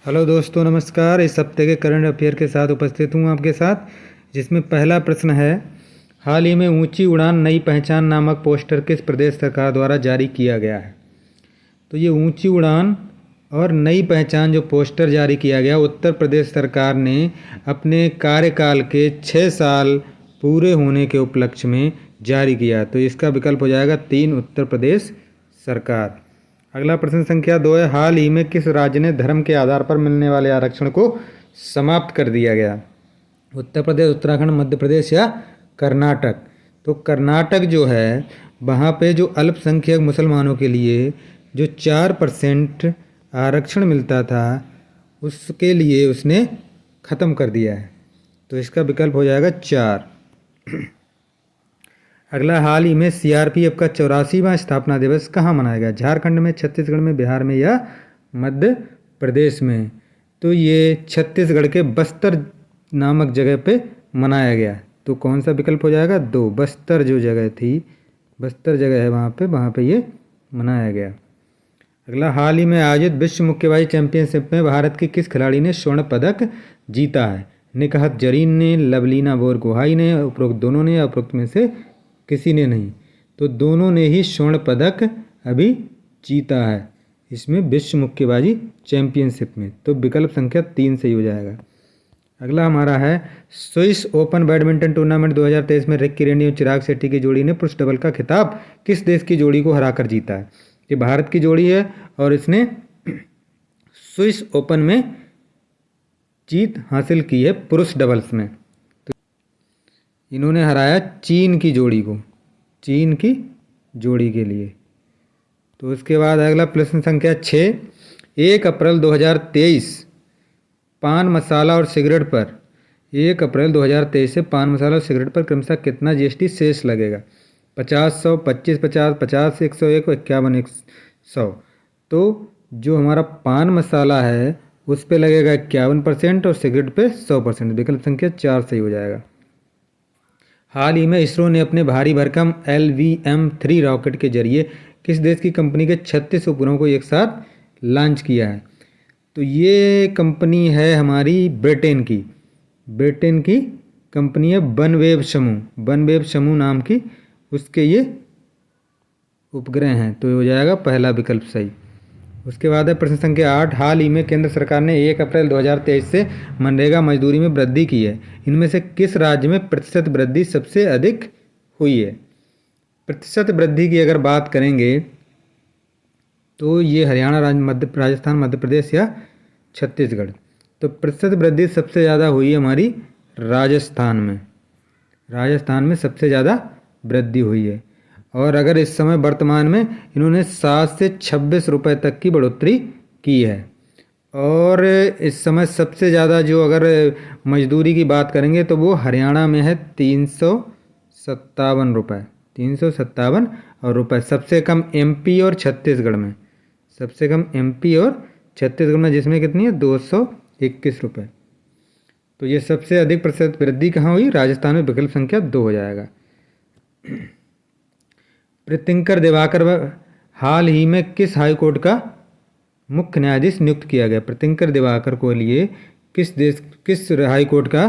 Hello दोस्तों, नमस्कार। इस हफ्ते के करंट अफेयर के साथ उपस्थित हूँ आपके साथ, जिसमें पहला प्रश्न है, हाल ही में ऊंची उड़ान नई पहचान नामक पोस्टर किस प्रदेश सरकार द्वारा जारी किया गया है। तो ये ऊंची उड़ान और नई पहचान जो पोस्टर जारी किया गया, उत्तर प्रदेश सरकार ने अपने कार्यकाल के 6 साल पूरे होने के उपलक्ष्य में जारी किया। तो इसका विकल्प हो जाएगा 3, उत्तर प्रदेश सरकार। अगला प्रश्न संख्या 2 है, हाल ही में किस राज्य ने धर्म के आधार पर मिलने वाले आरक्षण को समाप्त कर दिया गया। उत्तर प्रदेश, उत्तराखंड, मध्य प्रदेश या कर्नाटक। तो कर्नाटक जो है, वहाँ पे जो अल्पसंख्यक मुसलमानों के लिए जो 4% आरक्षण मिलता था, उसके लिए उसने ख़त्म कर दिया है। तो इसका विकल्प हो जाएगा 4। अगला, हाल ही में सीआरपीएफ का 84वां स्थापना दिवस कहाँ मनाया गया। झारखंड में, छत्तीसगढ़ में, बिहार में या मध्य प्रदेश में। तो ये छत्तीसगढ़ के बस्तर नामक जगह पे मनाया गया। तो कौन सा विकल्प हो जाएगा 2, बस्तर जो जगह थी, बस्तर जगह है वहाँ पे ये मनाया गया। अगला, हाल ही में आयोजित विश्व मुक्केबाजी चैंपियनशिप में भारत की किस खिलाड़ी ने स्वर्ण पदक जीता है। निकहत जरीन ने, लवलीना बोरगोहाई ने, उपरोक्त दोनों ने या उपरोक्त में से किसी ने नहीं। तो दोनों ने ही स्वर्ण पदक अभी जीता है इसमें विश्व मुक्केबाजी चैंपियनशिप में। तो विकल्प संख्या 3 सही हो जाएगा। अगला हमारा है, स्विस ओपन बैडमिंटन टूर्नामेंट 2023 में रिक्की रेड्डी और चिराग शेट्टी की जोड़ी ने पुरुष डबल का खिताब किस देश की जोड़ी को हराकर जीता है। ये भारत की जोड़ी है और इसने स्विस ओपन में जीत हासिल की है पुरुष डबल्स में। तो इन्होंने हराया चीन की जोड़ी को, चीन की जोड़ी के लिए। तो उसके बाद अगला प्रश्न संख्या 6, 1 अप्रैल 2023 पान मसाला और सिगरेट पर 1 अप्रैल 2023 से पान मसाला और सिगरेट पर क्रमशः कितना जीएसटी शेष लगेगा। 50, 100, 25, 50, 50, 101, 51, 100। तो जो हमारा पान मसाला है उस पे लगेगा 51% और सिगरेट पे 100%। विकल्प संख्या 4 सही हो जाएगा। हाल ही में इसरो ने अपने भारी भरकम LVM-3 रॉकेट के जरिए किस देश की कंपनी के 36 उपग्रहों को एक साथ लॉन्च किया है। तो ये कंपनी है हमारी ब्रिटेन की कंपनी है वनवेव समूह नाम की, उसके ये उपग्रह हैं। तो ये हो जाएगा पहला विकल्प सही। उसके बाद है प्रश्न संख्या 8, हाल ही में केंद्र सरकार ने 1 अप्रैल 2023 से मनरेगा मजदूरी में वृद्धि की है। इनमें से किस राज्य में प्रतिशत वृद्धि सबसे अधिक हुई है। प्रतिशत वृद्धि की अगर बात करेंगे तो ये हरियाणा, राजस्थान, मध्य प्रदेश या छत्तीसगढ़। तो प्रतिशत वृद्धि सबसे ज़्यादा हुई है हमारी राजस्थान में सबसे ज़्यादा वृद्धि हुई है। और अगर इस समय वर्तमान में इन्होंने 7 से 26 रुपये तक की बढ़ोतरी की है। और इस समय सबसे ज़्यादा जो अगर मजदूरी की बात करेंगे तो वो हरियाणा में है 357 रुपये, 357 और रुपये। सबसे कम MP और छत्तीसगढ़ में, सबसे कम MP और छत्तीसगढ़ में, जिसमें कितनी है 221 रुपये। तो ये सबसे अधिक प्रतिशत वृद्धि कहाँ हुई, राजस्थान में। विकल्प संख्या 2 हो जाएगा। प्रीतिंकर दिवाकर हाल ही में किस हाईकोर्ट का मुख्य न्यायाधीश नियुक्त किया गया। प्रीतिंकर दिवाकर को लिए किस हाईकोर्ट का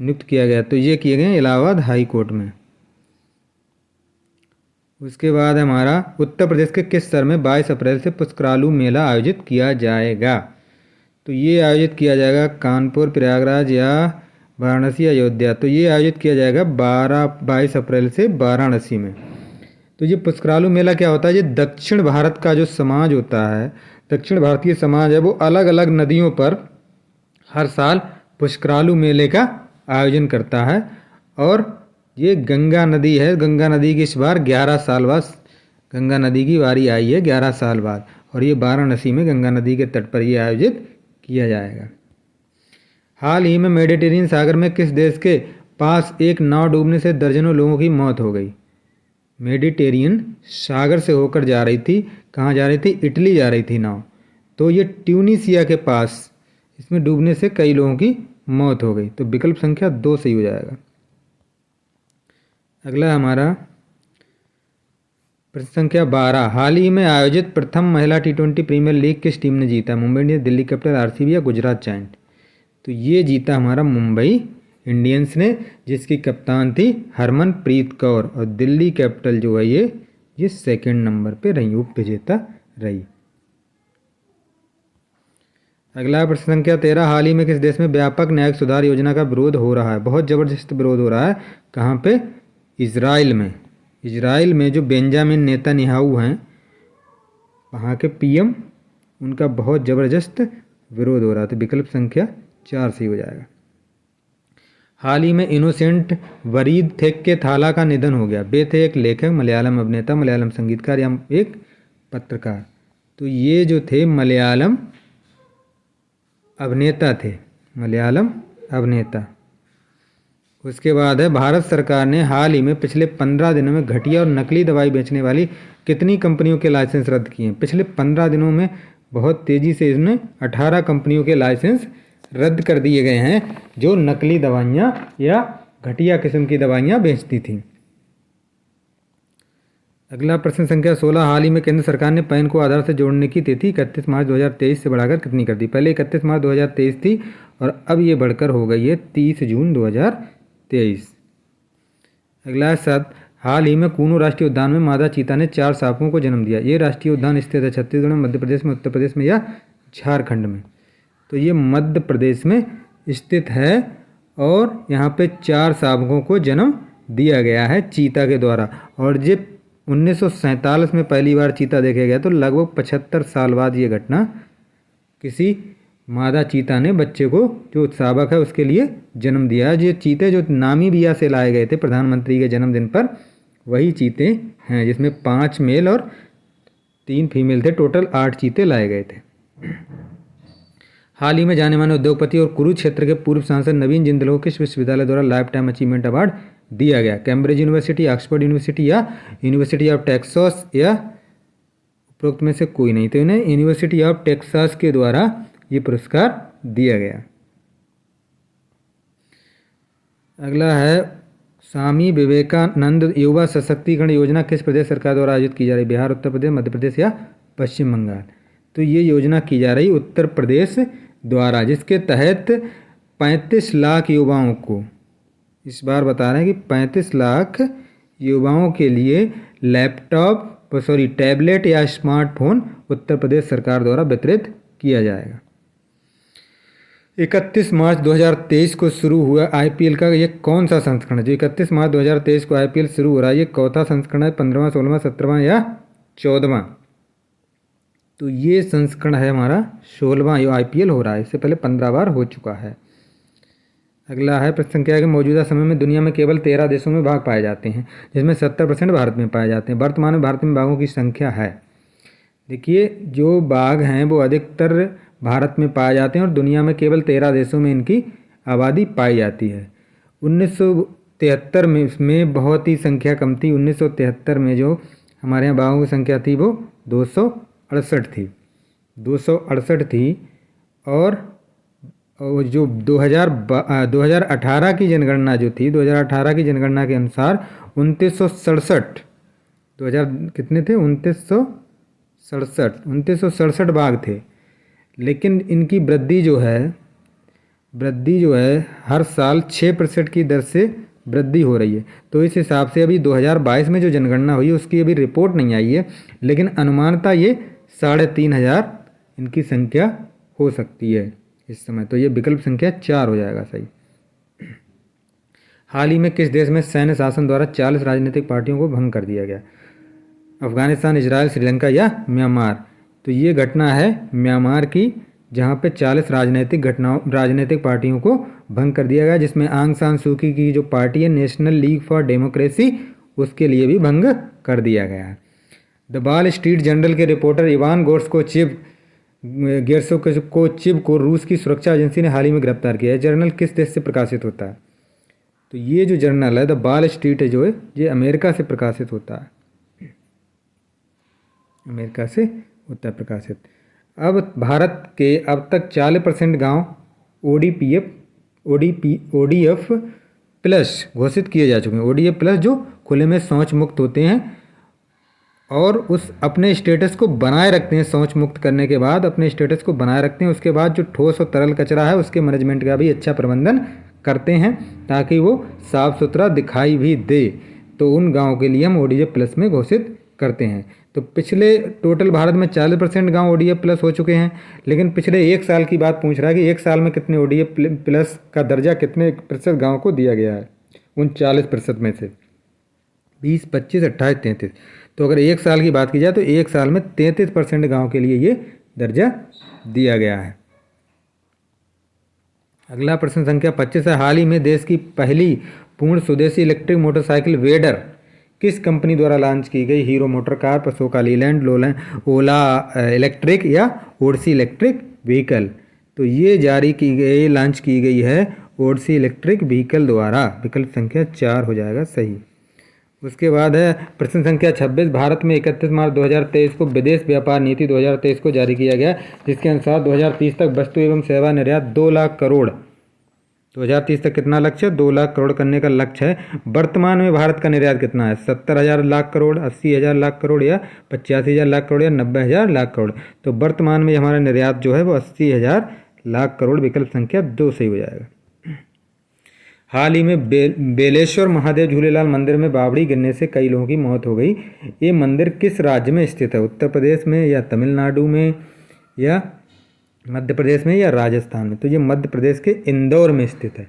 नियुक्त किया गया। तो ये किए गए इलाहाबाद हाई कोर्ट में। उसके बाद हमारा, उत्तर प्रदेश के किस शहर में 22 अप्रैल से पुष्करालू मेला आयोजित किया जाएगा। तो ये आयोजित किया जाएगा कानपुर, प्रयागराज या वाराणसी, अयोध्या। तो ये आयोजित किया जाएगा 22 अप्रैल से वाराणसी में। तो ये पुष्करालू मेला क्या होता है, ये दक्षिण भारत का जो समाज होता है, दक्षिण भारतीय समाज है, वो अलग अलग नदियों पर हर साल पुष्करालू मेले का आयोजन करता है। और ये गंगा नदी है, गंगा नदी की इस बार 11 साल बाद गंगा नदी की बारी आई है, 11 साल बाद। और ये वाराणसी में गंगा नदी के तट पर ये आयोजित किया जाएगा। हाल ही में मेडिटेरियन सागर में किस देश के पास एक नाव डूबने से दर्जनों लोगों की मौत हो गई। मेडिटेरियन सागर से होकर जा रही थी, कहाँ जा रही थी, इटली जा रही थी नाव। तो ये ट्यूनीसिया के पास, इसमें डूबने से कई लोगों की मौत हो गई। तो विकल्प संख्या 2 सही हो जाएगा। अगला हमारा प्रश्न संख्या 12, हाल ही में आयोजित प्रथम महिला T20 प्रीमियर लीग किस टीम ने जीता? Mumbai Indians, Delhi capital, RCB या गुजरात जायंट? तो ये जीता हमारा मुंबई इंडियंस ने, जिसकी कप्तान थी हरमनप्रीत कौर, और दिल्ली कैपिटल जो है ये सेकंड नंबर पे रही, उप विजेता रही। अगला प्रश्न संख्या 13, हाल ही में किस देश में व्यापक न्यायिक सुधार योजना का विरोध हो रहा है? बहुत ज़बरदस्त विरोध हो रहा है। कहाँ पे? इजराइल में। इजराइल में जो बेंजामिन नेतन्याहू हैं, वहाँ के पीएम, उनका बहुत ज़बरदस्त विरोध हो रहा है। तो विकल्प संख्या 4 सही हो जाएगा। हाल ही में इनोसेंट वरीद थेक्के थाला का निधन हो गया। वे थे एक लेखक, मलयालम अभिनेता, मलयालम संगीतकार या एक पत्रकार? तो ये जो थे मलयालम अभिनेता थे, मलयालम अभिनेता। उसके बाद है, भारत सरकार ने हाल ही में पिछले 15 दिनों में घटिया और नकली दवाई बेचने वाली कितनी कंपनियों के लाइसेंस रद्द किए हैं? पिछले 15 दिनों में बहुत तेज़ी से इसने 18 कंपनियों के लाइसेंस रद्द कर दिए गए हैं जो नकली दवाइयाँ या घटिया किस्म की दवाइयाँ बेचती थीं। अगला प्रश्न संख्या 16, हाल ही में केंद्र सरकार ने पैन को आधार से जोड़ने की तिथि 31 मार्च 2023 से बढ़ाकर कितनी कर दी? पहले 31 मार्च 2023 थी और अब ये बढ़कर हो गई है 30 जून 2023। अगला 7, हाल ही में कूनो राष्ट्रीय उद्यान में मादा चीता ने 4 सांपों को जन्म दिया। ये राष्ट्रीय उद्यान स्थित है छत्तीसगढ़ में, मध्य प्रदेश में, उत्तर प्रदेश में या झारखंड में? तो ये मध्य प्रदेश में स्थित है और यहाँ पे 4 सांपों को जन्म दिया गया है चीता के द्वारा। और ये 1947 में पहली बार चीता देखा गया। तो लगभग 75 साल बाद ये घटना, किसी मादा चीता ने बच्चे को, जो शावक है, उसके लिए जन्म दिया। ये चीते जो नामीबिया से लाए गए थे प्रधानमंत्री के जन्मदिन पर, वही चीते हैं, जिसमें 5 मेल और 3 फीमेल थे। टोटल 8 चीते लाए गए थे। हाल ही में जाने माने उद्योगपति और कुरुक्षेत्र के पूर्व सांसद नवीन जिंदल को किस विश्वविद्यालय द्वारा लाइफ टाइम अचीवमेंट अवार्ड दिया गया? कैम्ब्रिज यूनिवर्सिटी, ऑक्सफोर्ड यूनिवर्सिटी या यूनिवर्सिटी ऑफ टेक्सास या उपरोक्त में से कोई नहीं? तो इन्हें यूनिवर्सिटी ऑफ टेक्सास के द्वारा ये पुरस्कार दिया गया। अगला है, स्वामी विवेकानंद युवा सशक्तिकरण योजना किस प्रदेश सरकार द्वारा आयोजित की जा रही? बिहार, उत्तर प्रदेश, मध्य प्रदेश या पश्चिम बंगाल? तो ये योजना की जा रही उत्तर प्रदेश द्वारा, जिसके तहत 35 लाख युवाओं को, इस बार बता रहे हैं कि 35 लाख युवाओं के लिए टैबलेट या स्मार्टफोन उत्तर प्रदेश सरकार द्वारा वितरित किया जाएगा। 31 मार्च 2023 को शुरू हुआ आईपीएल का ये कौन सा संस्करण है? जो 31 मार्च 2023 को आईपीएल शुरू हो रहा है, ये चौथा संस्करण है? 15वां, 16वां, 17वां या 14वां? तो ये संस्करण है हमारा 16वां जो आईपीएल हो रहा है। इससे पहले 15 बार हो चुका है। अगला है, प्रश्न संख्या है कि मौजूदा समय में दुनिया में केवल 13 देशों में बाघ पाए जाते हैं, जिसमें 70% भारत में पाए जाते हैं। वर्तमान में भारत में बाघों की संख्या है, देखिए, जो बाघ हैं वो अधिकतर भारत में पाए जाते हैं और दुनिया में केवल 13 देशों में इनकी आबादी पाई जाती है। 1973 में इसमें बहुत ही संख्या कम थी। 1973 में जो हमारे यहाँ बाघों की संख्या थी वो 268 थी, 268 थी। और जो 2018 की जनगणना जो थी, 2018 की जनगणना के अनुसार 2967, 2000 कितने थे? 2967 बाघ थे। लेकिन इनकी वृद्धि जो है हर साल 6% की दर से वृद्धि हो रही है। तो इस हिसाब से अभी 2022 में जो जनगणना हुई है उसकी अभी रिपोर्ट नहीं आई है, लेकिन अनुमानतः ये 3500 इनकी संख्या हो सकती है इस समय। तो ये विकल्प संख्या 4 हो जाएगा सही। हाल ही में किस देश में सैन्य शासन द्वारा 40 राजनीतिक पार्टियों को भंग कर दिया गया? अफगानिस्तान, इजराइल, श्रीलंका या म्यांमार? तो ये घटना है म्यांमार की, जहाँ पे 40 राजनीतिक पार्टियों को भंग कर दिया गया, जिसमें आंग सान सू की जो पार्टी है नेशनल लीग फॉर डेमोक्रेसी, उसके लिए भी भंग कर दिया गया है। द वॉल स्ट्रीट जर्नल के रिपोर्टर इवान गेर्शकोचिव को रूस की सुरक्षा एजेंसी ने हाल ही में गिरफ्तार किया है। जर्नल किस देश से प्रकाशित होता है? तो ये जो जर्नल है द वॉल स्ट्रीट है, जो है ये अमेरिका से प्रकाशित होता है, अमेरिका से होता है प्रकाशित। अब भारत के अब तक 40% गांव ODF प्लस घोषित किए जा चुके हैं। ODF प्लस जो खुले में शौच मुक्त होते हैं, और उस अपने स्टेटस को बनाए रखते हैं, शौच मुक्त करने के बाद अपने स्टेटस को बनाए रखते हैं। उसके बाद जो ठोस और तरल कचरा है उसके मैनेजमेंट का भी अच्छा प्रबंधन करते हैं ताकि वो साफ़ सुथरा दिखाई भी दे। तो उन गाँव के लिए हम ODF प्लस में घोषित करते हैं। तो पिछले टोटल भारत में 40% गाँव ODF प्लस हो चुके हैं, लेकिन पिछले एक साल की बात पूछ रहा है कि एक साल में कितने ODF प्लस का दर्जा कितने प्रतिशत गाँव को दिया गया है उन 40% में से। 20, 25, 28, 33। तो अगर एक साल की बात की जाए तो एक साल में 33% गाँव के लिए ये दर्जा दिया गया है। अगला प्रश्न संख्या 25 है। हाल ही में देश की पहली पूर्ण स्वदेशी इलेक्ट्रिक मोटरसाइकिल वेडर किस कंपनी द्वारा लॉन्च की गई? Hero MotoCorp, Ashok Leyland, Ola electric या ओडिसी इलेक्ट्रिक व्हीकल? तो ये लॉन्च की गई है ओडिसी इलेक्ट्रिक व्हीकल द्वारा। विकल्प संख्या 4 हो जाएगा सही। उसके बाद है प्रश्न संख्या 26। भारत में 31 मार्च 2023 को विदेश व्यापार नीति 2023 को जारी किया गया, जिसके अनुसार 2030 तक वस्तु एवं सेवा निर्यात 2 लाख करोड़। 2030 तक कितना लक्ष्य है? 2 लाख करोड़ करने का लक्ष्य है। वर्तमान में भारत का निर्यात कितना है? 70,000 लाख करोड़, 80,000 लाख करोड़ या 85,000 लाख करोड़ या 90,000 लाख करोड़? तो वर्तमान में हमारा निर्यात जो है वो 80,000 लाख करोड़। विकल्प संख्या 2 सही हो जाएगा। हाल ही में बेलेश्वर महादेव झूलेलाल मंदिर में बावड़ी गिरने से कई लोगों की मौत हो गई। ये मंदिर किस राज्य में स्थित है? उत्तर प्रदेश में या तमिलनाडु में या मध्य प्रदेश में या राजस्थान में? तो ये मध्य प्रदेश के इंदौर में स्थित है।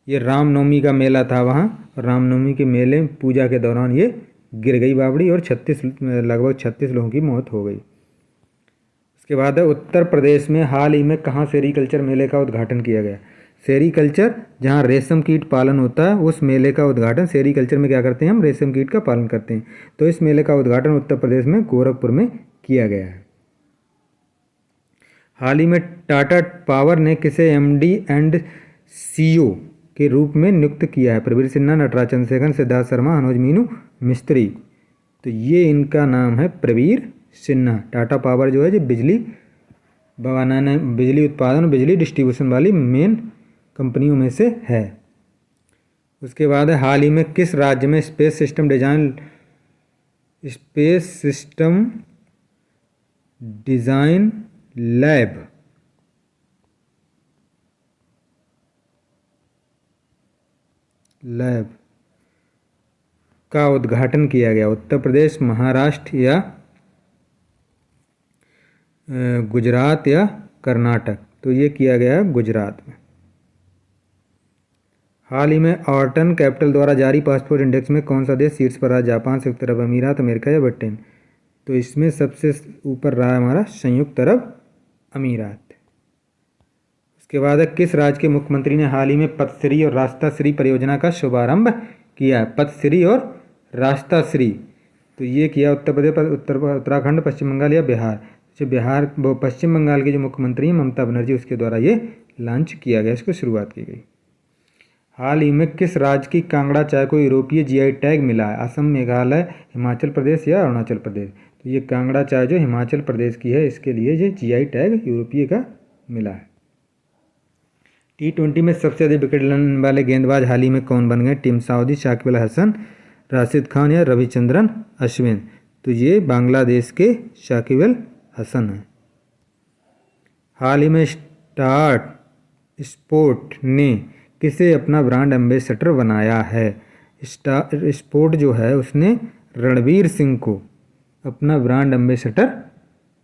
ये रामनवमी का मेला था वहाँ, रामनवमी के मेले पूजा के दौरान ये गिर गई बावड़ी और लगभग 36 लोगों की मौत हो गई। उसके बाद है उत्तर प्रदेश में हाल ही में कहाँ सेरीकल्चर मेले का उद्घाटन किया गया? सेरीकल्चर, जहाँ रेशम कीट पालन होता है, उस मेले का उद्घाटन सेरीकल्चर में क्या करते हैं? हम रेशम कीट का पालन करते हैं। तो इस मेले का उद्घाटन उत्तर प्रदेश में गोरखपुर में किया गया है। हाल ही में टाटा पावर ने किसे MD एंड CEO के रूप में नियुक्त किया है? प्रवीर सिन्हा, नटराज चंद्रशेखर, सिद्धार्थ शर्मा, अनुज मीनू, मिस्त्री? तो ये इनका नाम है प्रवीर सिन्हा। टाटा पावर जो है जो बिजली बनाने, बिजली उत्पादन और बिजली डिस्ट्रीब्यूशन वाली मेन कंपनियों में से है। उसके बाद है हाल ही में किस राज्य में स्पेस सिस्टम डिज़ाइन लैब का उद्घाटन किया गया? उत्तर प्रदेश, महाराष्ट्र या गुजरात या कर्नाटक? तो ये किया गया गुजरात में। हाल ही में ऑर्टन कैपिटल द्वारा जारी पासपोर्ट इंडेक्स में कौन सा देश शीर्ष पर रहा? जापान, संयुक्त अरब अमीरात, अमेरिका या ब्रिटेन? तो इसमें सबसे ऊपर रहा हमारा संयुक्त अरब अमीरात। उसके बाद है किस राज्य के मुख्यमंत्री ने हाल ही में पथश्री और रास्ताश्री परियोजना का शुभारंभ किया? पथश्री और रास्ताश्री, तो ये किया उत्तर प्रदेश, उत्तराखंड, पश्चिम बंगाल या बिहार? जो पश्चिम बंगाल के जो मुख्यमंत्री हैं ममता बनर्जी, उसके द्वारा ये लॉन्च किया गया, इसको शुरुआत की गई। हाल ही में किस राज्य की कांगड़ा चाय को यूरोपीय GI टैग मिला है? असम, मेघालय, हिमाचल प्रदेश या अरुणाचल प्रदेश? तो ये कांगड़ा चाय जो हिमाचल प्रदेश की है, इसके लिए ये GI टैग यूरोपीय का मिला है। T20 में सबसे अधिक विकेट लेने वाले गेंदबाज हाल ही में कौन बन गए? टीम साउदी, शाकिब अल हसन, राशिद खान या रविचंद्रन अश्विन? तो ये बांग्लादेश के शाकिब अल हसन हैं। हाल ही में स्टार्ट स्पोर्ट ने किसे अपना ब्रांड एम्बेसडर बनाया है? स्टार स्पोर्ट जो है उसने रणवीर सिंह को अपना ब्रांड एम्बेसडर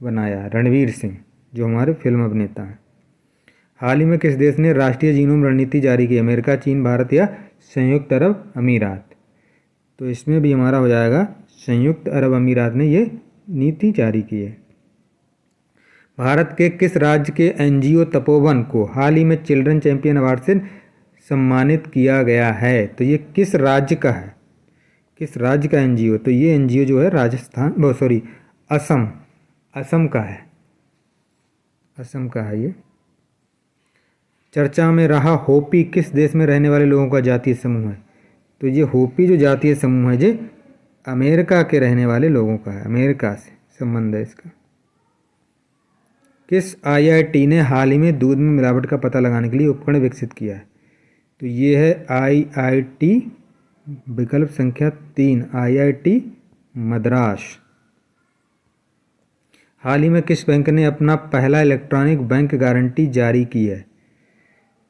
बनाया। रणवीर सिंह जो हमारे फिल्म अभिनेता हैं। हाल ही में किस देश ने राष्ट्रीय जीनोम रणनीति जारी की? अमेरिका, चीन, भारत या संयुक्त अरब अमीरात? तो इसमें भी हमारा हो जाएगा संयुक्त अरब अमीरात ने ये नीति जारी की है। भारत के किस राज्य के NGO तपोवन को हाल ही में चिल्ड्रन चैंपियन अवार्ड से सम्मानित किया गया है? तो ये किस राज्य का है? किस राज्य का NGO? तो ये NGO जो है असम का है। असम का है ये। चर्चा में रहा होपी किस देश में रहने वाले लोगों का जातीय समूह है? तो ये होपी जो जातीय समूह है ये अमेरिका के रहने वाले लोगों का है, अमेरिका से संबंध है इसका। किस IIT ने हाल ही में दूध में मिलावट का पता लगाने के लिए उपकरण विकसित किया है? तो ये है IIT, विकल्प संख्या 3, IIT मद्रास। हाल ही में किस बैंक ने अपना पहला इलेक्ट्रॉनिक बैंक गारंटी जारी की है?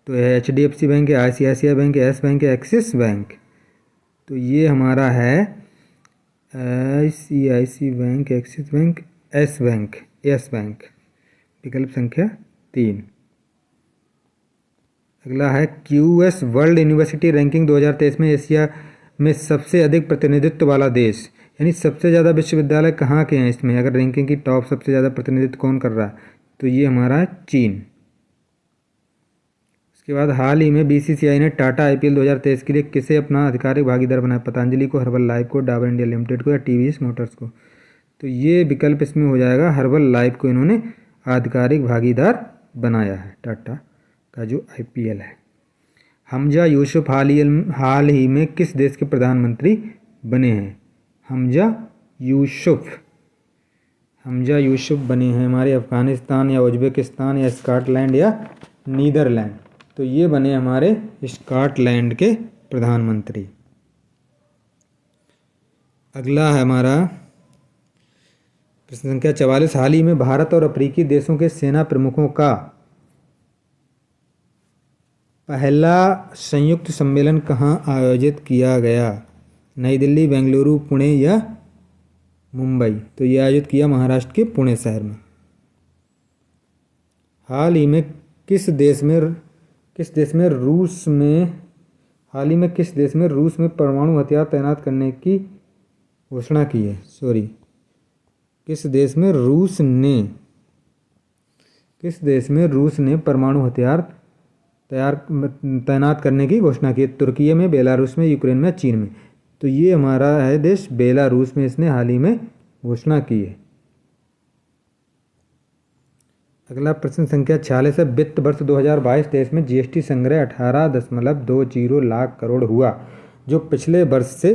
तो है HDFC बैंक है, ICICI बैंक है, यस बैंक है, एक्सिस बैंक। तो ये हमारा है ICICI bank, axis bank, yes bank. विकल्प संख्या 3। अगला है QS वर्ल्ड यूनिवर्सिटी रैंकिंग 2023 में एशिया में सबसे अधिक प्रतिनिधित्व वाला देश, यानी सबसे ज़्यादा विश्वविद्यालय कहाँ के हैं इसमें, अगर रैंकिंग की टॉप सबसे ज़्यादा प्रतिनिधित्व कौन कर रहा है, तो ये हमारा है चीन। उसके बाद हाल ही में BCCI ने टाटा IPL 2023 के लिए किसे अपना आधिकारिक भागीदार बनाया? पतंजलि को, हर्बल लाइफ को, डाबर इंडिया लिमिटेड को या TVS मोटर्स को? तो ये विकल्प इसमें हो जाएगा, हर्बल लाइफ को इन्होंने आधिकारिक भागीदार बनाया है टाटा का जो IPL है। हमजा यूसुफ हाल ही में किस देश के प्रधानमंत्री बने हैं? हमजा यूसुफ बने हैं हमारे अफ़गानिस्तान या उज्बेकिस्तान या स्कॉटलैंड या नीदरलैंड। तो ये बने हमारे स्कॉटलैंड के प्रधानमंत्री। अगला है हमारा प्रश्न संख्या 44। हाल ही में भारत और अफ्रीकी देशों के सेना प्रमुखों का पहला संयुक्त सम्मेलन कहाँ आयोजित किया गया? नई दिल्ली, बेंगलुरु, पुणे या मुंबई? तो ये आयोजित किया महाराष्ट्र के पुणे शहर में। हाल ही में किस देश में रूस में परमाणु हथियार तैनात करने की घोषणा की है? किस देश में रूस ने परमाणु हथियार तैनात करने की घोषणा की है? तुर्की में, बेलारूस में, यूक्रेन में, चीन में? तो ये हमारा है देश बेलारूस में, इसने हाल ही में घोषणा की है। अगला प्रश्न संख्या 46 है। वित्त वर्ष 2022-23 में GST संग्रह 18.20 लाख करोड़ हुआ, जो पिछले वर्ष से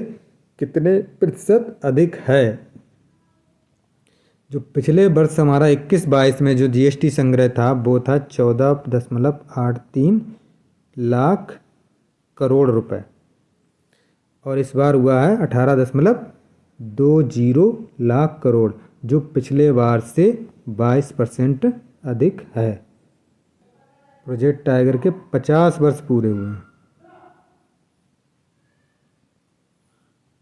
कितने प्रतिशत अधिक है? जो पिछले वर्ष हमारा 21-22 में जो GST संग्रह था वो था 14.83 लाख करोड़ रुपए, और इस बार हुआ है 18.20 लाख करोड़, जो पिछले बार से 22% अधिक है। प्रोजेक्ट टाइगर के 50 वर्ष पूरे हुए हैं।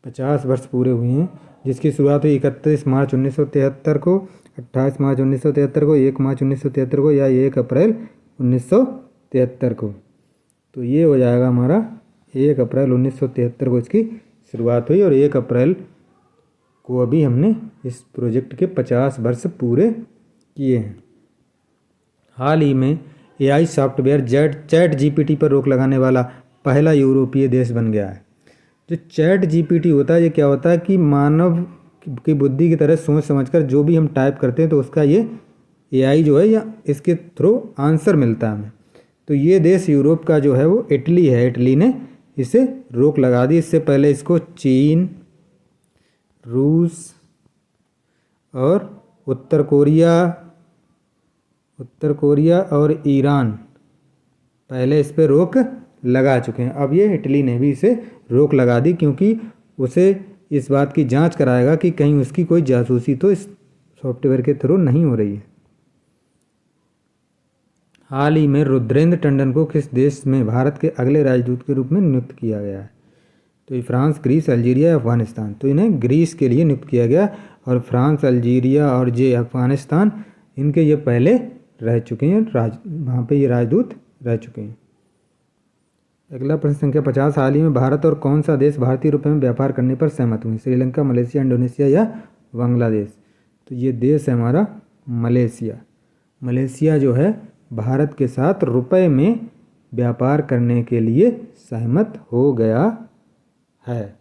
50 वर्ष पूरे हुए हैं, जिसकी शुरुआत हुई 31 मार्च 1973 को, 28 मार्च 1973 को, 1 मार्च 1973 को या 1 अप्रैल 1973 को। तो ये हो जाएगा हमारा 1 अप्रैल 1973 को इसकी शुरुआत हुई, और 1 अप्रैल को अभी हमने इस प्रोजेक्ट के 50 वर्ष पूरे किए हैं। हाल ही में AI सॉफ्टवेयर ChatGPT पर रोक लगाने वाला पहला यूरोपीय देश बन गया है। जो ChatGPT होता है, ये क्या होता है कि मानव की बुद्धि की तरह सोच समझकर जो भी हम टाइप करते हैं तो उसका ये AI जो है या इसके थ्रू आंसर मिलता है हमें। तो ये देश यूरोप का जो है वो इटली है। इटली ने इसे रोक लगा दी। इससे पहले इसको चीन, रूस और उत्तर कोरिया और ईरान पहले इस पर रोक लगा चुके हैं। अब ये इटली ने भी इसे रोक लगा दी, क्योंकि उसे इस बात की जांच कराएगा कि कहीं उसकी कोई जासूसी तो इस सॉफ्टवेयर के थ्रू नहीं हो रही है। हाल ही में रुद्रेंद्र टंडन को किस देश में भारत के अगले राजदूत के रूप में नियुक्त किया गया है? तो ये फ्रांस, ग्रीस, अल्जीरिया या अफगानिस्तान? तो इन्हें ग्रीस के लिए नियुक्त किया गया, और फ्रांस, अल्जीरिया और ये अफगानिस्तान इनके ये पहले रह चुके हैं, वहाँ पे ये राजदूत रह चुके हैं। अगला प्रश्न संख्या 50। हाल ही में भारत और कौन सा देश भारतीय रुपये में व्यापार करने पर सहमत हुए? श्रीलंका, मलेशिया, इंडोनेशिया या बांग्लादेश? तो ये देश है हमारा मलेशिया। मलेशिया जो है भारत के साथ रुपये में व्यापार करने के लिए सहमत हो गया है।